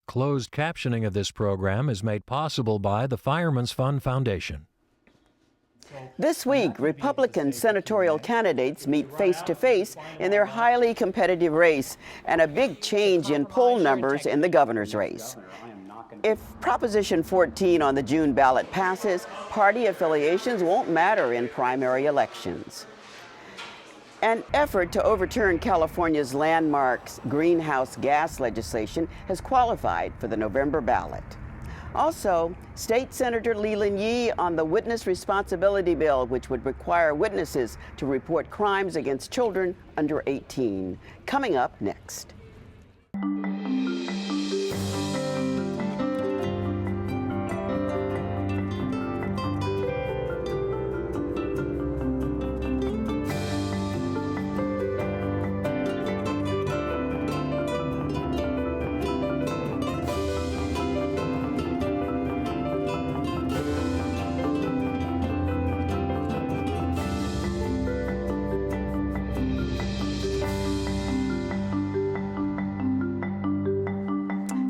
Closed captioning of this program is made possible by the Fireman's Fund Foundation. This week, Republican senatorial candidates meet face-to-face in their highly competitive race, and a big change in poll numbers in the governor's race. If Proposition 14 on the June ballot passes, party affiliations won't matter in primary elections. An effort to overturn California's landmark greenhouse gas legislation has qualified for the November ballot. Also, State Senator Leland on the witness responsibility bill, which would require witnesses to report crimes against children under 18. Coming up next.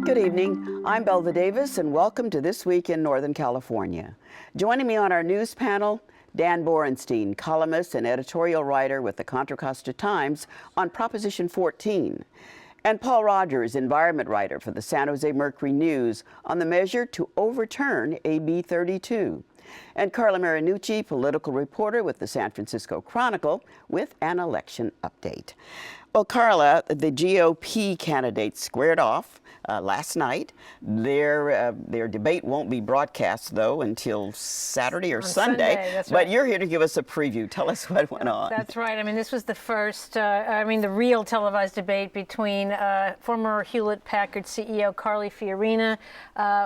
Good evening. I'm Belva Davis, and welcome to This Week in Northern California. Joining me on our news panel, Dan Borenstein, columnist and editorial writer with the Contra Costa Times on Proposition 14, and Paul Rogers, environment writer for the San Jose Mercury News on the measure to overturn AB 32. And Carla Marinucci, political reporter with the San Francisco Chronicle, with an election update. Well, Carla, the GOP candidates squared off last night. Their debate won't be broadcast, though, until Saturday or Sunday. That's right. But you're here to give us a preview. Tell us what went on. That's right. I mean, this was the first, the real televised debate between former Hewlett-Packard CEO Carly Fiorina,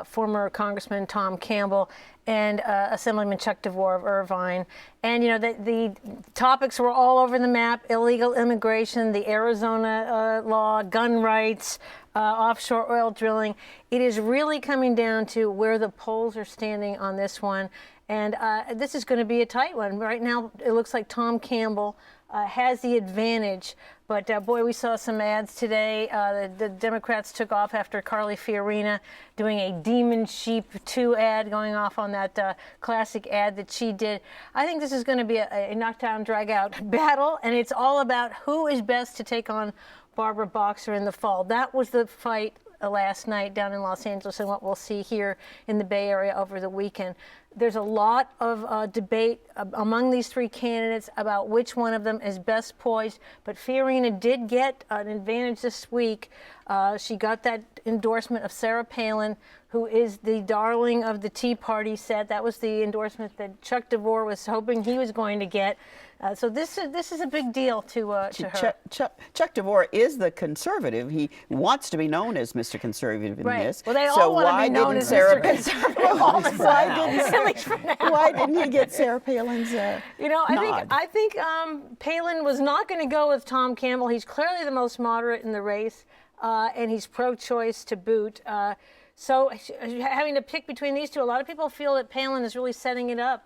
former Congressman Tom Campbell, and Assemblyman Chuck DeVore of Irvine. And, you know, the topics were all over the map: illegal immigration, the Arizona law, gun rights, offshore oil drilling. It is really coming down to where the polls are standing on this one. And this is going to be a tight one. Right now, it looks like Tom Campbell has the advantage. But boy, we saw some ads today. The Democrats took off after Carly Fiorina doing a Demon Sheep 2 ad, going off on that classic ad that she did. I think this is going to be a knockdown, drag-out battle, and it's all about who is best to take on Barbara Boxer in the fall. That was the fight last night down in Los Angeles, and what we'll see here in the Bay Area over the weekend. There's a lot of debate among these three candidates about which one of them is best poised, but Fiorina did get an advantage this week. She got that endorsement of Sarah Palin, who is the darling of the Tea Party set. That was the endorsement that Chuck DeVore was hoping he was going to get. So this is a big deal to her. Chuck DeVore is the conservative. He wants to be known as Mr. Conservative in this. Well, they all want to be known as Mr. Conservative. Why didn't he get Sarah Palin's nod? I think Palin was not going to go with Tom Campbell. He's clearly the most moderate in the race, and he's pro-choice to boot. So having to pick between these two, a lot of people feel that Palin is really setting it up.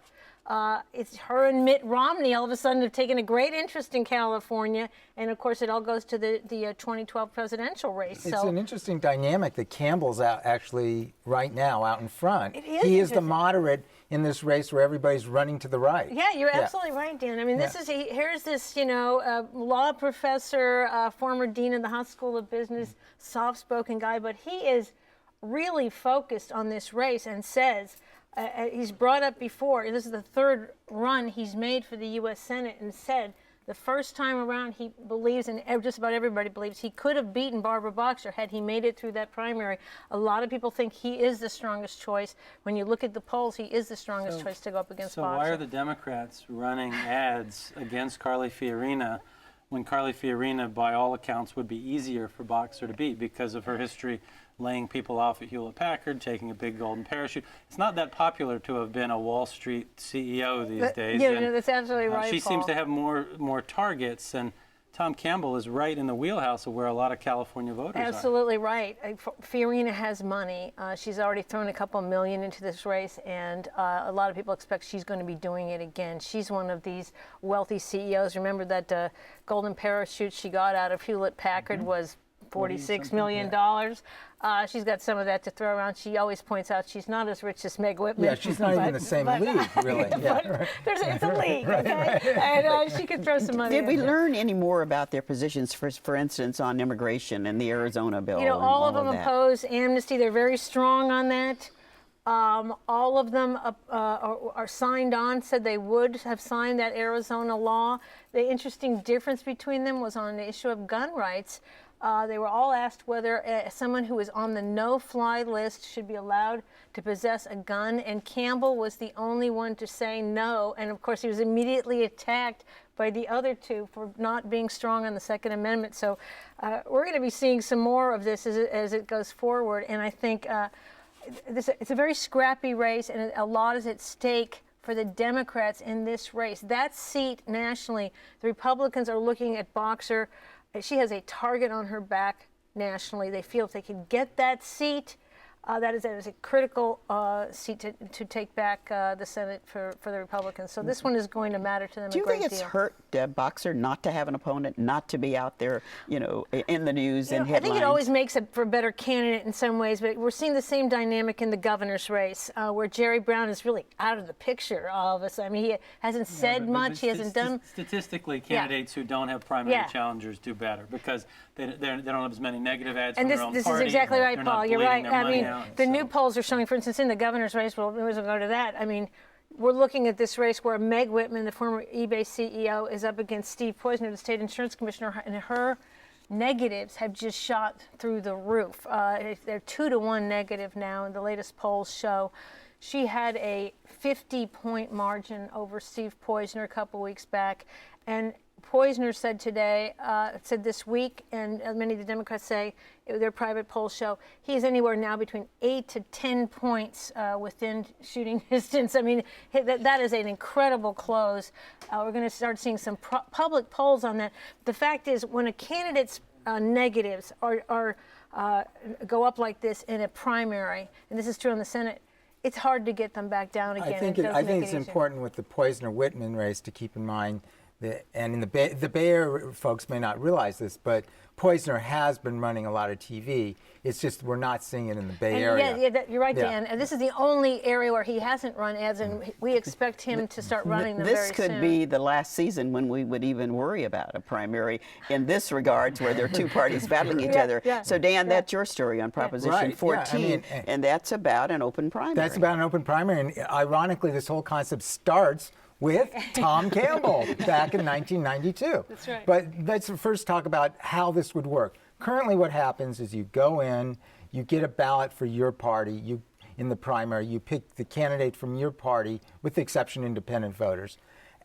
It's her and Mitt Romney all of a sudden have taken a great interest in California, and of course it all goes to the 2012 presidential race. It's an interesting dynamic that Campbell's actually right now out in front. He is the moderate in this race where everybody's running to the right. Yeah, you're absolutely right, Dan. I mean, here's this law professor, former dean of the Haas School of Business, soft-spoken guy, but he is really focused on this race and says. He's brought up before, this is the third run he's made for the U.S. Senate, and said the first time around he believes, and just about everybody believes, he could have beaten Barbara Boxer had he made it through that primary. A lot of people think he is the strongest choice. When you look at the polls, he is the strongest choice to go up against Boxer. So why are the Democrats running ads against Carly Fiorina when Carly Fiorina, by all accounts, would be easier for Boxer to beat because of her history laying people off at Hewlett-Packard, taking a big golden parachute? It's not that popular to have been a Wall Street CEO these days. Yeah, that's absolutely right, She Paul. seems to have more targets, and Tom Campbell is right in the wheelhouse of where a lot of California voters are. Absolutely right. Fiorina has money. She's already thrown a couple million into this race, and a lot of people expect she's going to be doing it again. She's one of these wealthy CEOs. Remember that golden parachute she got out of Hewlett-Packard was $46 million. She's got some of that to throw around. She always points out she's not as rich as Meg Whitman. Yeah, she's not even in the same league, really. Yeah, right. It's a league, okay? And she could throw some money. Did we learn any more about their positions, for instance, on immigration and the Arizona bill? You know, and all of them that? oppose amnesty. They're very strong on that. All of them are signed on, said they would have signed that Arizona law. The interesting difference between them was on the issue of gun rights. They were all asked whether someone who is on the no-fly list should be allowed to possess a gun, and Campbell was the only one to say no. And of course, he was immediately attacked by the other two for not being strong on the Second Amendment. So we're going to be seeing some more of this as it goes forward. And I think it's a very scrappy race, and a lot is at stake for the Democrats in this race. That seat nationally, the Republicans are looking at Boxer. She has a target on her back nationally. They feel if they can get that seat, that is a critical seat to take back the Senate for the Republicans. So this one is going to matter to them a great deal. Do you think it's hurt Boxer not to have an opponent, not to be out there, you know, in the news and headlines? I think it always makes it for a better candidate in some ways, but we're seeing the same dynamic in the governor's race, where Jerry Brown is really out of the picture all of a sudden. I mean, he hasn't said much. He hasn't done. Statistically, candidates who don't have primary challengers do better because they don't have as many negative ads from their own this party. is exactly right, They're Paul. not You're right. bleeding their I money mean, out, the so. new polls are showing, for instance, in the governor's race, we will go to that. I mean, we're looking at this race where Meg Whitman, the former eBay CEO, is up against Steve Poizner, the state insurance commissioner, and her negatives have just shot through the roof. They're 2-to-1 negative now, and the latest polls show. She had a 50-point margin over Steve Poizner a couple weeks back, and Poizner said this week, and many of the Democrats say, their private polls show, he's anywhere now between 8 to 10 points within shooting distance. I mean, that is an incredible close. We're going to start seeing some public polls on that. The fact is, when a candidate's negatives go up like this in a primary, and this is true in the Senate, it's hard to get them back down again. I think it's important with the Poizner-Whitman race to keep in mind and in the Bay Area folks may not realize this, but Poizner has been running a lot of TV. It's just we're not seeing it in the Bay Area. Yeah, you're right, Dan. And this is the only area where he hasn't run ads, and we expect him to start running them very soon. This could be the last season when we would even worry about a primary in this regards, where there are two parties battling each other. So, Dan, that's your story on Proposition 14, and that's about an open primary. That's about an open primary, and ironically, this whole concept starts with Tom Campbell back in 1992. That's right. But let's first talk about how this would work. Currently what happens is you go in, you get a ballot for your party, in the primary, you pick the candidate from your party, with the exception of independent voters,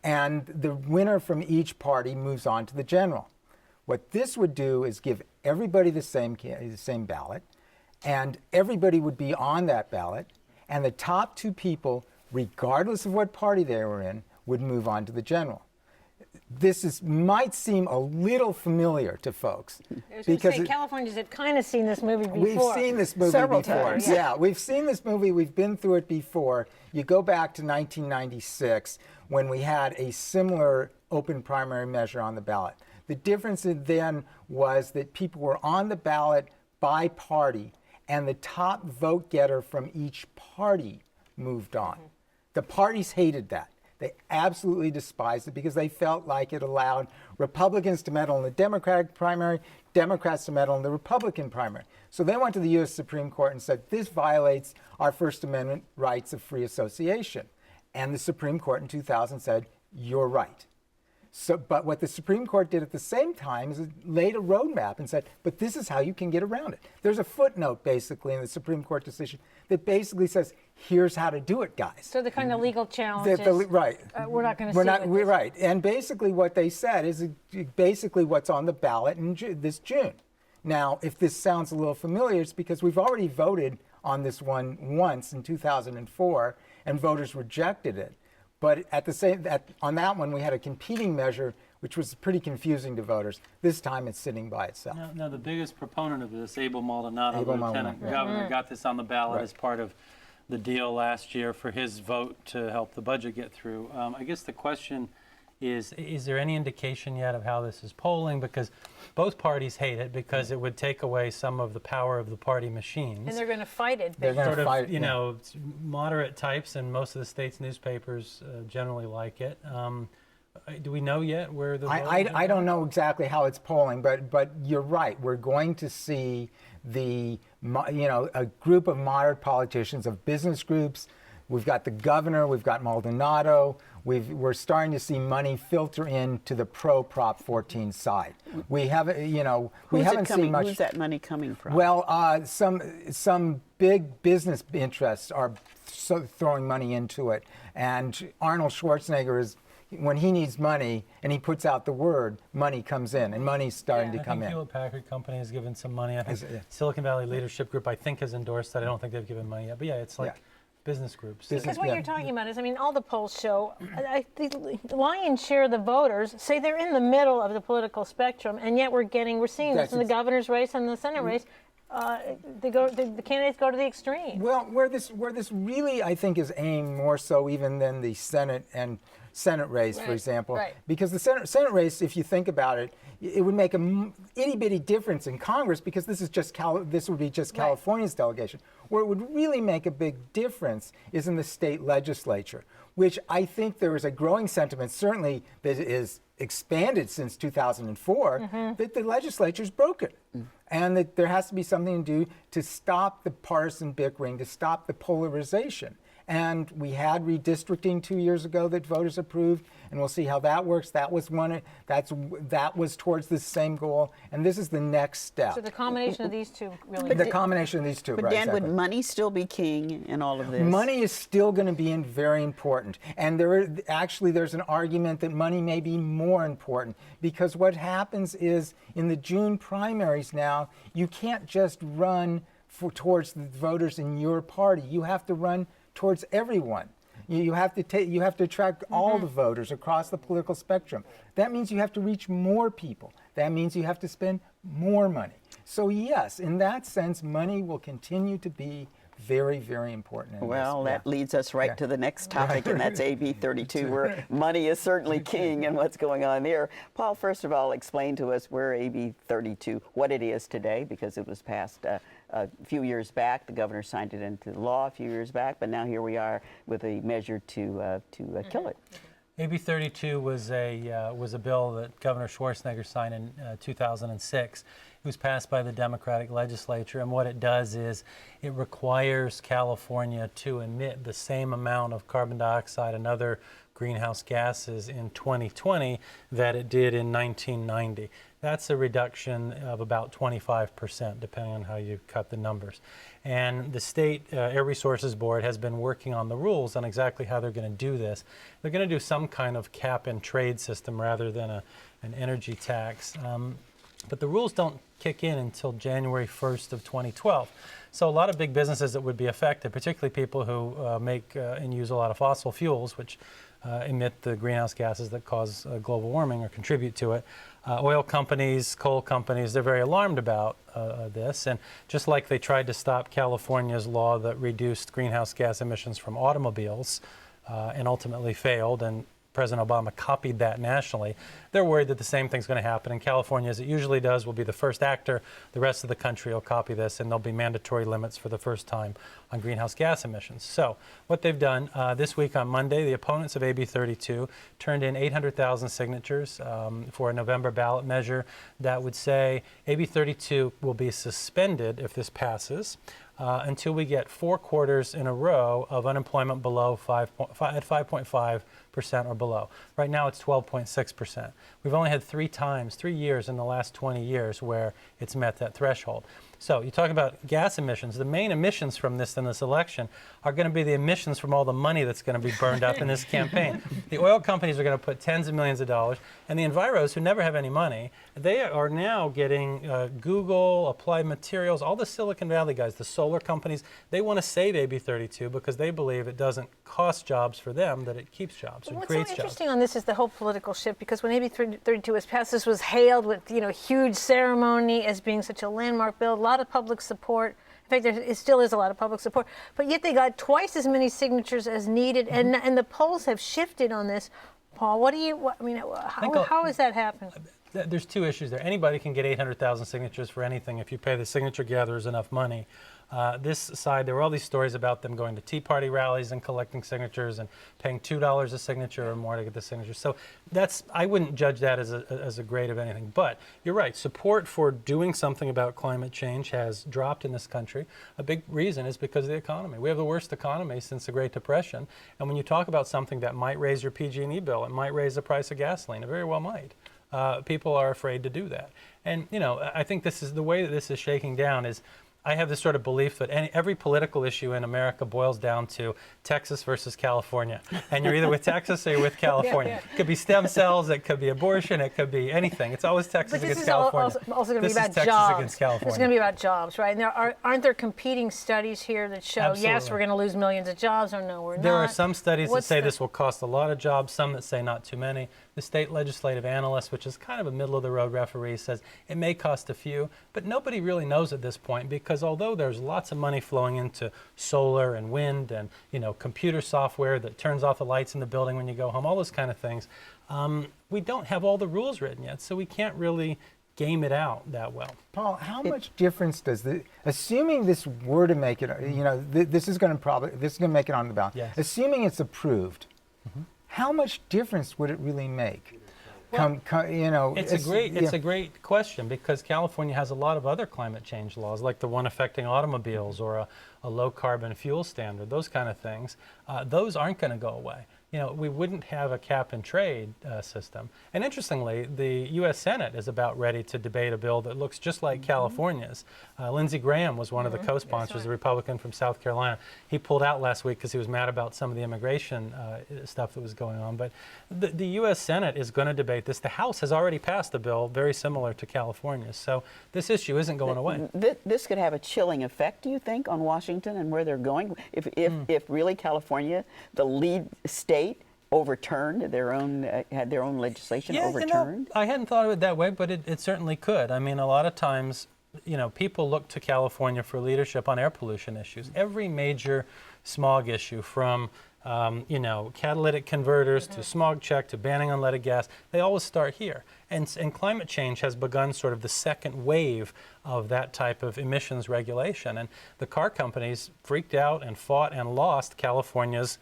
and the winner from each party moves on to the general. What this would do is give everybody the same ballot, and everybody would be on that ballot, and the top two people, regardless of what party they were in, would move on to the general. This might seem a little familiar to folks. Because Californians have kind of seen this movie before. We've seen this movie several before. times. Yeah, we've seen this movie. We've been through it before. You go back to 1996 when we had a similar open primary measure on the ballot. The difference then was that people were on the ballot by party, and the top vote getter from each party moved on. Mm-hmm. The parties hated that. They absolutely despised it because they felt like it allowed Republicans to meddle in the Democratic primary, Democrats to meddle in the Republican primary. So they went to the U.S. Supreme Court and said, this violates our First Amendment rights of free association. And the Supreme Court in 2000 said, you're right. But what the Supreme Court did at the same time is it laid a roadmap and said, but this is how you can get around it. There's a footnote, basically, in the Supreme Court decision that basically says, here's how to do it, guys. So the kind of legal challenges, right. We're not going to see We're right. And basically what they said is basically what's on the ballot in this June. Now, if this sounds a little familiar, it's because we've already voted on this one once in 2004, and voters rejected it. But on that one, we had a competing measure, which was pretty confusing to voters. This time, it's sitting by itself. Now the biggest proponent of this, Abel Maldonado, the lieutenant governor, got this on the ballot as part of the deal last year for his vote to help the budget get through. I guess the question is there any indication yet of how this is polling? Because both parties hate it because it would take away some of the power of the party machines. And they're going to fight it. They're going to fight, you know, moderate types, and most of the state's newspapers generally like it. Do we know yet where the I don't know exactly how it's polling, but you're right. We're going to see a group of moderate politicians, of business groups. We've got the governor, we've got Maldonado. We're starting to see money filter into the pro-Prop 14 side. We haven't seen much. Who's that money coming from? Well, some big business interests are throwing money into it, and Arnold Schwarzenegger is. When he needs money and he puts out the word, money comes in, and money's starting to come in. I think Hewlett-Packard Company has given some money. I think Silicon Valley Leadership Group, I think, has endorsed that. I don't think they've given money yet. But yeah, it's like business groups. Because what you're talking about is, I mean, all the polls show, the lion's share of the voters say they're in the middle of the political spectrum, and yet we're seeing this in the governor's race and the Senate race. The candidates go to the extreme. Well, where this really, I think, is aimed more so even than the Senate race, for example, because the Senate race, if you think about it, it would make a itty-bitty difference in Congress because this would be just California's delegation. Where it would really make a big difference is in the state legislature, which I think there is a growing sentiment, certainly that is expanded since 2004, that the legislature is broken. And that there has to be something to do to stop the partisan bickering, to stop the polarization. And we had redistricting 2 years ago that voters approved, and we'll see how that works. That was towards the same goal, and this is the next step. So the combination of these two really. The combination of these two, but right? Dan, Exactly. would money still be king in all of this? Money is still going to be very important, and there's an argument that money may be more important because what happens is in the June primaries now, you can't just run towards the voters in your party. You have to run towards everyone. You have to attract all the voters across the political spectrum. That means you have to reach more people. That means you have to spend more money. So yes, in that sense, money will continue to be very, very important. Well, that leads us right to the next topic, and that's AB 32, where money is certainly king and what's going on there. Paul, first of all, explain to us where AB 32, what it is today, because it was passed a few years back. The governor signed it into law a few years back, but now here we are with a measure to kill it. AB 32 was a bill that Governor Schwarzenegger signed in 2006. It was passed by the Democratic legislature, and what it does is it requires California to emit the same amount of carbon dioxide and other greenhouse gases in 2020 that it did in 1990. That's a reduction of about 25%, depending on how you cut the numbers. And the State Air Resources Board has been working on the rules on exactly how they're going to do this. They're going to do some kind of cap and trade system rather than an energy tax. But the rules don't kick in until January 1st of 2012. So a lot of big businesses that would be affected, particularly people who make and use a lot of fossil fuels, which emit the greenhouse gases that cause global warming or contribute to it. Oil companies, coal companies, they're very alarmed about this. And just like they tried to stop California's law that reduced greenhouse gas emissions from automobiles and ultimately failed, and President Obama copied that nationally, they're worried that the same thing's going to happen. And California, as it usually does, will be the first actor. The rest of the country will copy this, and there'll be mandatory limits for the first time on greenhouse gas emissions. So what they've done this week on Monday, the opponents of AB 32 turned in 800,000 signatures for a November ballot measure that would say AB 32 will be suspended if this passes until we get 4 quarters in a row of unemployment below 5.5% or below. Right now it's 12.6%. We've only had 3 years in the last 20 years where it's met that threshold. So you talk about gas emissions. The main emissions from this in this election are going to be the emissions from all the money that's going to be burned up in this campaign. The oil companies are going to put tens of millions of dollars, and the enviros, who never have any money, they are now getting Google, Applied Materials, all the Silicon Valley guys, the solar companies. They want to save AB 32 because they believe it doesn't cost jobs for them, that it keeps jobs and What's creates so jobs. interesting on this is the whole political shift, because when AB 32 was passed, this was hailed with huge ceremony as being such a landmark bill. A lot of public support. In fact, it still is a lot of public support. But yet they got twice as many signatures as needed, and the polls have shifted on this. Paul, how has that happened? There's two issues there. Anybody can get 800,000 signatures for anything if you pay the signature gatherers enough money. This side, there were all these stories about them going to Tea Party rallies and collecting signatures and paying $2 a signature or more to get the signatures. So I wouldn't judge that as a grade of anything. But you're right, support for doing something about climate change has dropped in this country. A big reason is because of the economy. We have the worst economy since the Great Depression. And when you talk about something that might raise your PG&E bill, it might raise the price of gasoline. It very well might. People are afraid to do that. And, I think this is the way that this is shaking down is I have this sort of belief that every political issue in America boils down to Texas versus California. And you're either with Texas or you're with California. It could be stem cells, it could be abortion, it could be anything. It's always Texas against California. But this is also going to be about Texas jobs. Against California. It's going to be about jobs, right? And aren't there competing studies here that show, Absolutely. yes, we're going to lose millions of jobs, or no, we're not? There are some studies that say this will cost a lot of jobs, some that say not too many. The state legislative analyst, which is kind of a middle-of-the-road referee, says it may cost a few, but nobody really knows at this point because although there's lots of money flowing into solar and wind and computer software that turns off the lights in the building when you go home, all those kind of things, we don't have all the rules written yet, so we can't really game it out that well. Paul, how much difference does assuming this were to make it, this is going to make it on the ballot. Yes. Assuming it's approved, how much difference would it really make? Well, it's a great question because California has a lot of other climate change laws, like the one affecting automobiles or a low carbon fuel standard, those kind of things. Those aren't going to go away. We wouldn't have a cap and trade system. And interestingly, the U.S. Senate is about ready to debate a bill that looks just like California's. Lindsey Graham was one of the co-sponsors, a Republican from South Carolina. He pulled out last week because he was mad about some of the immigration stuff that was going on. But the U.S. Senate is going to debate this. The House has already passed a bill very similar to California's. So this issue isn't going away. This could have a chilling effect, do you think, on Washington and where they're going? If really California, the lead state, overturned had their own legislation overturned? I hadn't thought of it that way, but it certainly could. I mean, a lot of times, people look to California for leadership on air pollution issues. Every major smog issue from catalytic converters to smog check to banning unleaded gas, they always start here. And climate change has begun sort of the second wave of that type of emissions regulation. And the car companies freaked out and fought and lost California's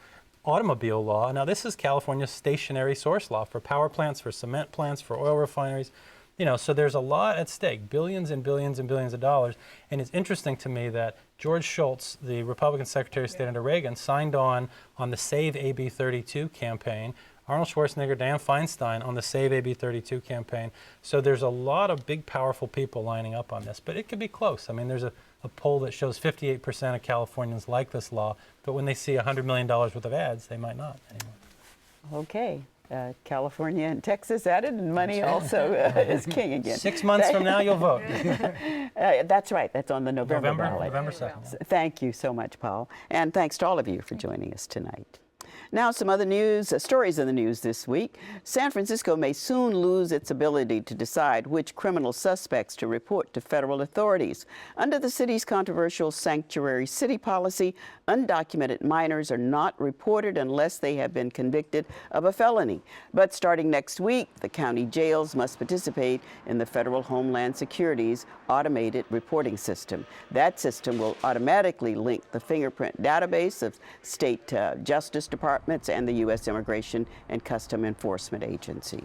automobile law. Now, this is California's stationary source law for power plants, for cement plants, for oil refineries. So there's a lot at stake, billions and billions and billions of dollars. And it's interesting to me that George Shultz, the Republican Secretary of State under Reagan, signed on the Save AB 32 campaign. Arnold Schwarzenegger, Dianne Feinstein on the Save AB 32 campaign. So there's a lot of big, powerful people lining up on this. But it could be close. I mean, there's a poll that shows 58% of Californians like this law, but when they see $100 million worth of ads, they might not anymore. Okay. California and Texas added, and money also is king again. 6 months from now, you'll vote. That's right. That's on the November ballot. November 2nd. Thank you so much, Paul. And thanks to all of you for joining us tonight. Now, some other news, stories in the news this week. San Francisco may soon lose its ability to decide which criminal suspects to report to federal authorities. Under the city's controversial sanctuary city policy, undocumented minors are not reported unless they have been convicted of a felony. But starting next week, the county jails must participate in the federal Homeland Security's automated reporting system. That system will automatically link the fingerprint database of state justice departments and the U.S. Immigration and Custom Enforcement Agency.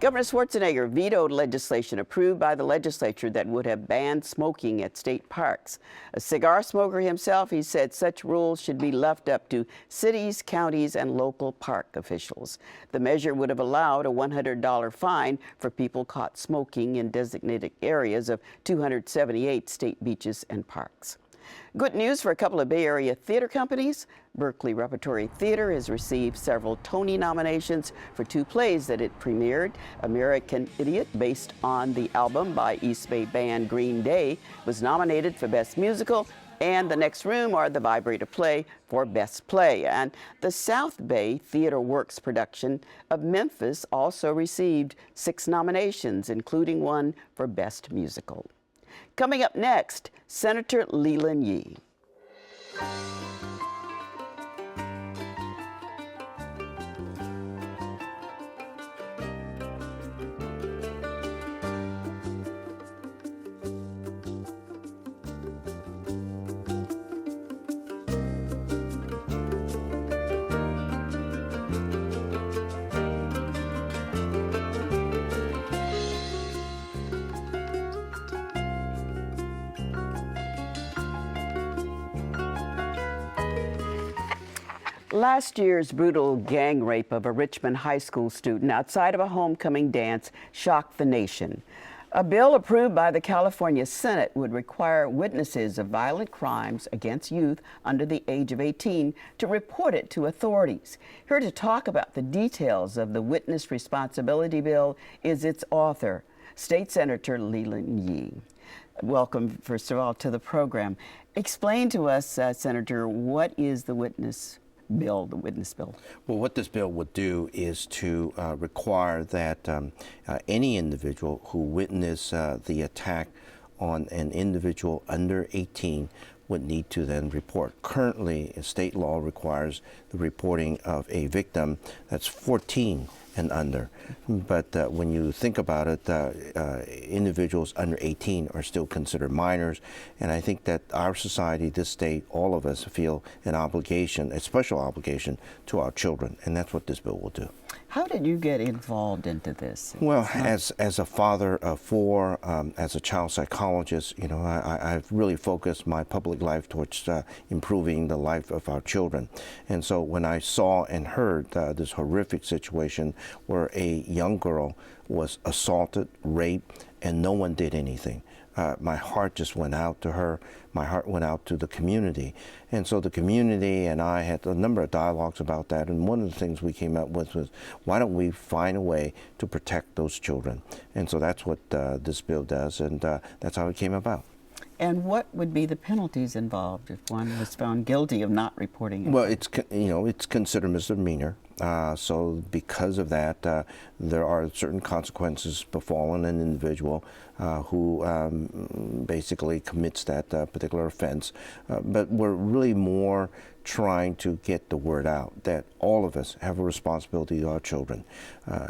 Governor Schwarzenegger vetoed legislation approved by the legislature that would have banned smoking at state parks. A cigar smoker himself, he said such rules should be left up to cities, counties, and local park officials. The measure would have allowed a $100 fine for people caught smoking in designated areas of 278 state beaches and parks. Good news for a couple of Bay Area theater companies. Berkeley Repertory Theater has received several Tony nominations for 2 plays that it premiered. American Idiot, based on the album by East Bay band Green Day, was nominated for Best Musical, and The Next Room, or the Vibrator play, for Best Play. And the South Bay Theater Works production of Memphis also received 6 nominations, including one for Best Musical. Coming up next, Senator Leland Yee. Last year's brutal gang rape of a Richmond high school student outside of a homecoming dance shocked the nation. A bill approved by the California Senate would require witnesses of violent crimes against youth under the age of 18 to report it to authorities. Here to talk about the details of the Witness Responsibility Bill is its author, State Senator Leland. Welcome, first of all, to the program. Explain to us, Senator, what is the Witness Bill, the Witness Bill? Well, what this bill would do is to require that any individual who witnessed the attack on an individual under 18 would need to then report. Currently, state law requires the reporting of a victim that's 14 and under. But when you think about it, individuals under 18 are still considered minors. And I think that our society, this state, all of us feel an obligation, a special obligation to our children. And that's what this bill will do. How did you get involved into this? Well, as a father of four, as a child psychologist, you know, I've really focused my public life towards improving the life of our children. And so when I saw and heard this horrific situation where a young girl was assaulted, raped, and no one did anything, my heart just went out to her. My heart went out to the community. And so the community and I had a number of dialogues about that. And one of the things we came up with was, why don't we find a way to protect those children? And so that's what this bill does, and that's how it came about. And what would be the penalties involved if one was found guilty of not reporting it? Well, it's considered misdemeanor. So because of that, there are certain consequences befallen an individual who basically commits that particular offense. But we're really more trying to get the word out that all of us have a responsibility to our children.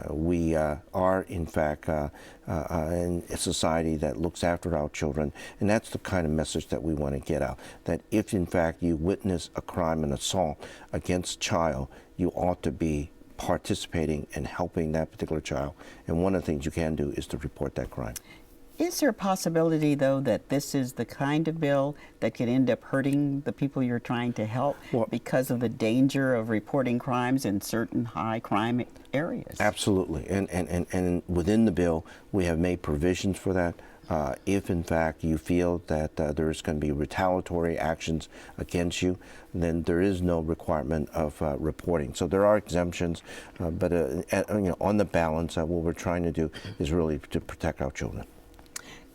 We are, in fact, in a society that looks after our children, and that's the kind of message that we want to get out, that if, in fact, you witness a crime, an assault against a child, you ought to be participating and helping that particular child. And one of the things you can do is to report that crime. Is there a possibility, though, that this is the kind of bill that could end up hurting the people you're trying to help because of the danger of reporting crimes in certain high crime areas? Absolutely. And within the bill, we have made provisions for that. If, in fact, you feel that there is going to be retaliatory actions against you, then there is no requirement of reporting. So there are exemptions, but on the balance, what we're trying to do is really to protect our children.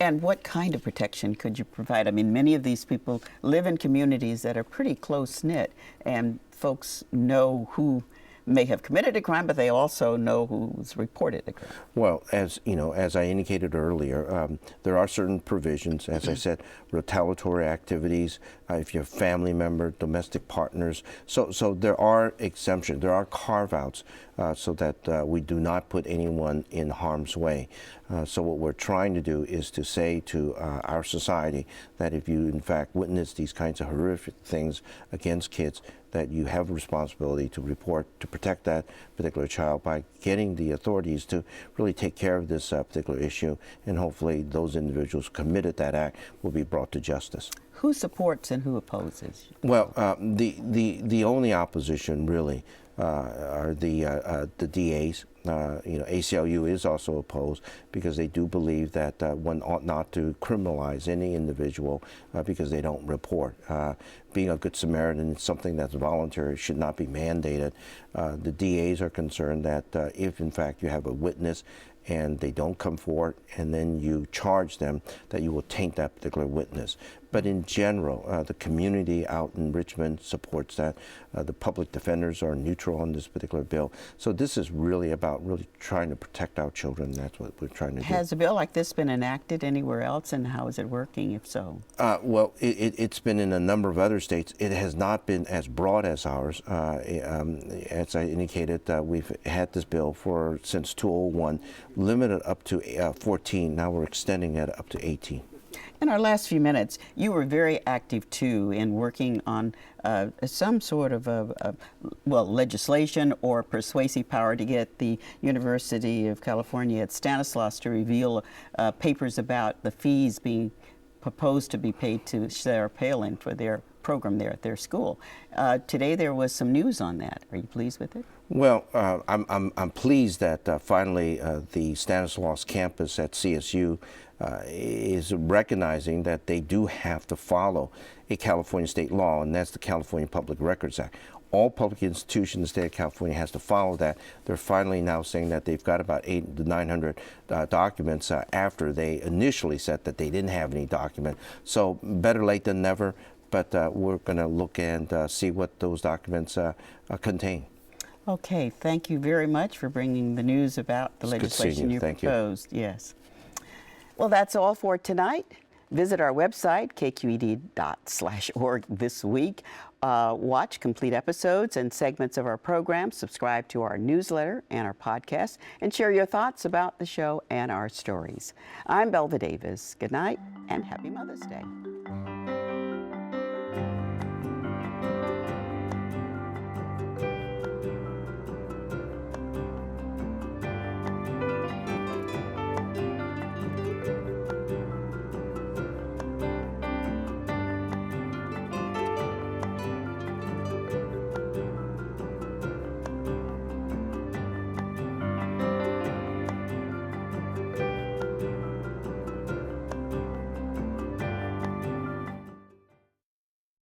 And what kind of protection could you provide? I mean, many of these people live in communities that are pretty close-knit, and folks know who may have committed a crime, but they also know who's reported a crime. Well, as you know, as I indicated earlier, there are certain provisions, as I said, retaliatory activities, if you're a family member, domestic partners. So there are exemptions, there are carve-outs so that we do not put anyone in harm's way. So what we're trying to do is to say to our society that if you, in fact, witness these kinds of horrific things against kids, that you have a responsibility to report, to protect that particular child by getting the authorities to really take care of this particular issue, and hopefully those individuals who committed that act will be brought to justice. Who supports and who opposes? Well, the only opposition really are the DAs. ACLU is also opposed because they do believe that one ought not to criminalize any individual because they don't report. Being a good Samaritan is something that's voluntary, should not be mandated. The DAs are concerned that if, in fact, you have a witness and they don't come forward and then you charge them, that you will taint that particular witness. But in general, the community out in Richmond supports that. The public defenders are neutral on this particular bill. So this is really about really trying to protect our children. That's what we're trying to do. Has a bill like this been enacted anywhere else, and how is it working, if so? Well, it's been in a number of other states. It has not been as broad as ours. As I indicated, we've had this bill since 2001, limited up to 14. Now we're extending it up to 18. In our last few minutes, you were very active, too, in working on some sort of legislation or persuasive power to get the University of California at Stanislaus to reveal papers about the fees being proposed to be paid to Sarah Palin for their program there at their school. Today there was some news on that. Are you pleased with it? Well, I'm pleased that finally the Stanislaus campus at CSU is recognizing that they do have to follow a California state law, and that's the California Public Records Act. All public institutions in the state of California has to follow that. They're finally now saying that they've got about 800 to 900 documents after they initially said that they didn't have any document. So better late than never, but we're going to look and see what those documents contain. Okay, thank you very much for bringing the news about the legislation you proposed. Yes. Well, that's all for tonight. Visit our website, kqed.org this week. Watch complete episodes and segments of our program, subscribe to our newsletter and our podcast, and share your thoughts about the show and our stories. I'm Belva Davis. Good night and happy Mother's Day.